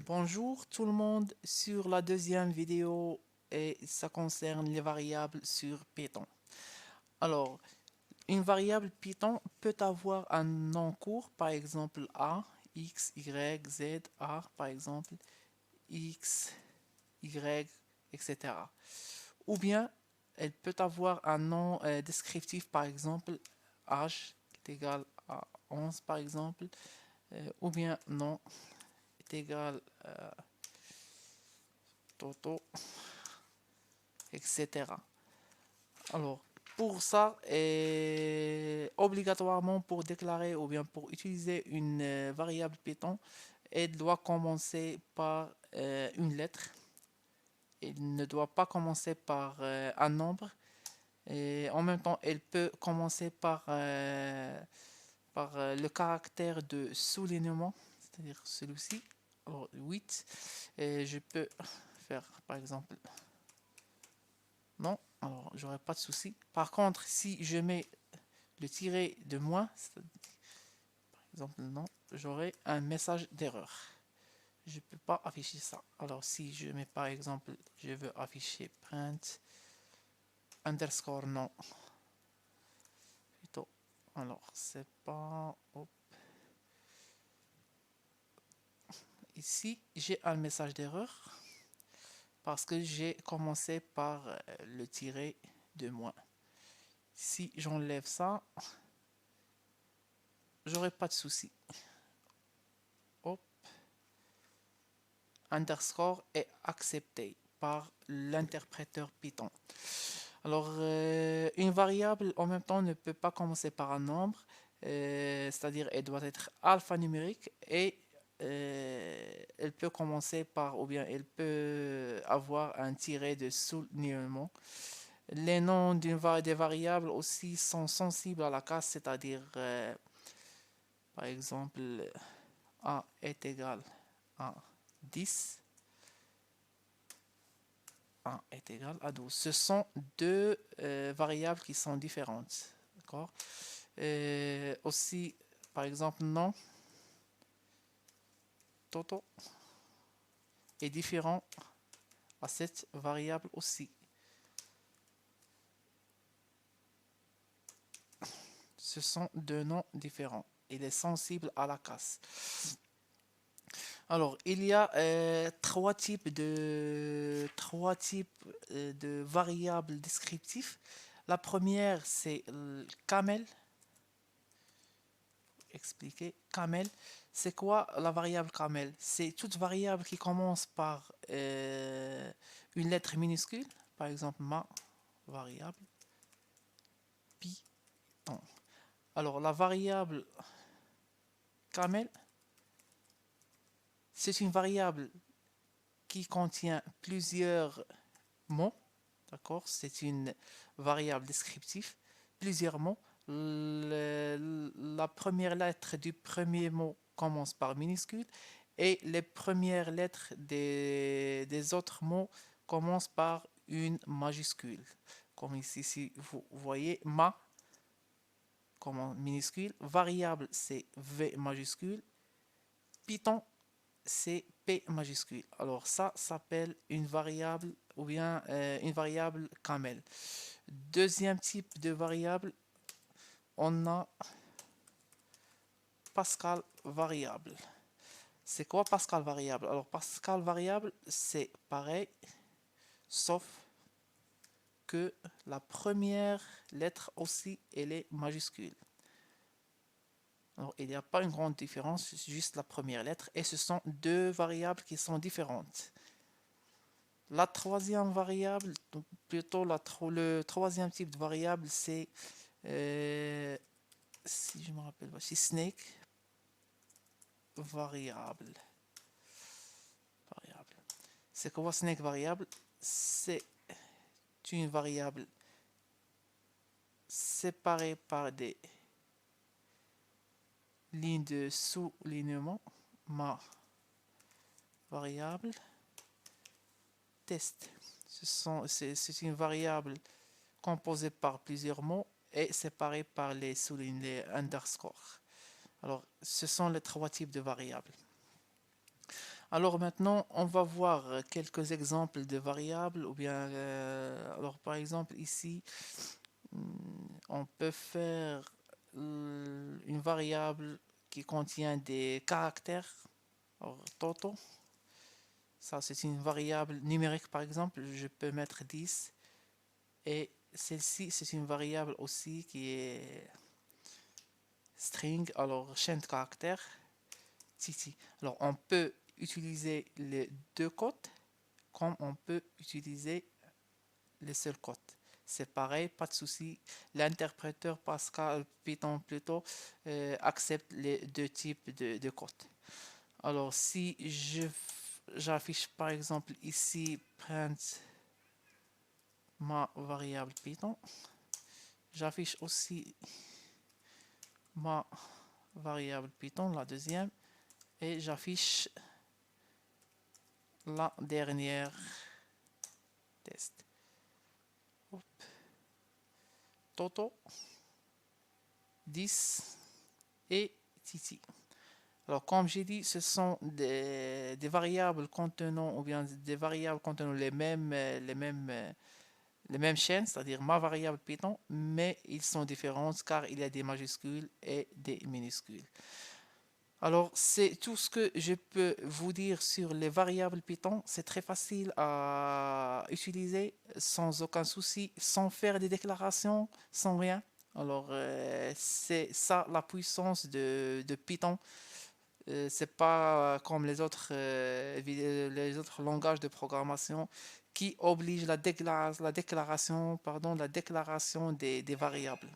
Bonjour tout le monde sur la deuxième vidéo et ça concerne les variables sur Python. Alors, une variable Python peut avoir un nom court, par exemple A, X, Y, Z, A, par exemple, X, Y, etc. Ou bien, elle peut avoir un nom descriptif, par exemple, H est égal à 11, par exemple, ou bien non est égal à Toto, etc. Alors, pour ça, obligatoirement pour déclarer ou bien pour utiliser une variable Python, elle doit commencer par une lettre. Elle ne doit pas commencer par un nombre. Et en même temps, elle peut commencer par le caractère de soulignement, c'est-à-dire celui-ci. Alors, 8. Et je peux faire, par exemple, non, alors j'aurais pas de souci. Par contre, si je mets le tiret de moins, par exemple non, j'aurai un message d'erreur. Je ne peux pas afficher ça. Alors si je mets par exemple, je veux afficher print underscore non, plutôt. Alors c'est pas, hop. Ici j'ai un message d'erreur parce que j'ai commencé par le tiret de moins. Si j'enlève ça, j'aurai pas de souci. Hop, underscore est accepté par l'interpréteur Python. Alors, une variable en même temps ne peut pas commencer par un nombre, c'est-à-dire elle doit être alphanumérique et elle peut commencer par, ou bien elle peut avoir un tiret de soulignement. Les noms des variables aussi sont sensibles à la casse, c'est-à-dire, par exemple, A est égal à 10. 1 est égal à 12. Ce sont deux variables qui sont différentes. D'accord? Aussi, par exemple, non, Toto est différent à cette variable aussi. Ce sont deux noms différents. Il est sensible à la casse. Alors, il y a trois types de variables descriptives. La première, c'est camel. Expliquer. Camel, c'est quoi la variable camel? C'est toute variable qui commence par une lettre minuscule, par exemple ma variable Python. Alors la variable camel, c'est une variable qui contient plusieurs mots, d'accord? C'est une variable descriptive, plusieurs mots. La première lettre du premier mot commence par minuscule et les premières lettres des autres mots commencent par une majuscule. Comme ici, si vous voyez, ma, comme minuscule, variable c'est V majuscule, Python c'est P majuscule. Alors ça s'appelle une variable ou bien une variable camel. Deuxième type de variable, on a Pascal variable. C'est quoi Pascal variable? Alors Pascal variable, c'est pareil, sauf que la première lettre aussi, elle est majuscule. Alors il n'y a pas une grande différence, c'est juste la première lettre. Et ce sont deux variables qui sont différentes. La troisième variable, donc plutôt le troisième type de variable, c'est, si je me rappelle pas, c'est snake variable. Variable. C'est quoi snake variable? C'est une variable séparée par des lignes de soulignement. Ma variable test. C'est une variable composée par plusieurs mots et séparée par les soulignes, les underscores. Alors, ce sont les trois types de variables. Alors maintenant, on va voir quelques exemples de variables, ou bien, alors par exemple ici, on peut faire une variable qui contient des caractères. Alors, Toto, ça c'est une variable numérique par exemple, je peux mettre 10. Et celle-ci, c'est une variable aussi qui est string, alors chaîne de caractères. Ici. Alors on peut utiliser les deux codes comme on peut utiliser les seuls codes. C'est pareil, pas de souci. L'interpréteur Pascal Python plutôt accepte les deux types de codes. Alors si j'affiche par exemple ici print ma variable Python, j'affiche aussi ma variable Python, la deuxième, et j'affiche la dernière test. Hop. Toto, 10 et Titi. Alors, comme j'ai dit, ce sont des variables contenant, ou bien des variables contenant les mêmes chaînes, c'est-à-dire ma variable Python, mais ils sont différents car il y a des majuscules et des minuscules. Alors, c'est tout ce que je peux vous dire sur les variables Python. C'est très facile à utiliser sans aucun souci, sans faire des déclarations, sans rien. Alors, c'est ça la puissance de Python. C'est pas comme les autres langages de programmation qui obligent la déclaration des variables.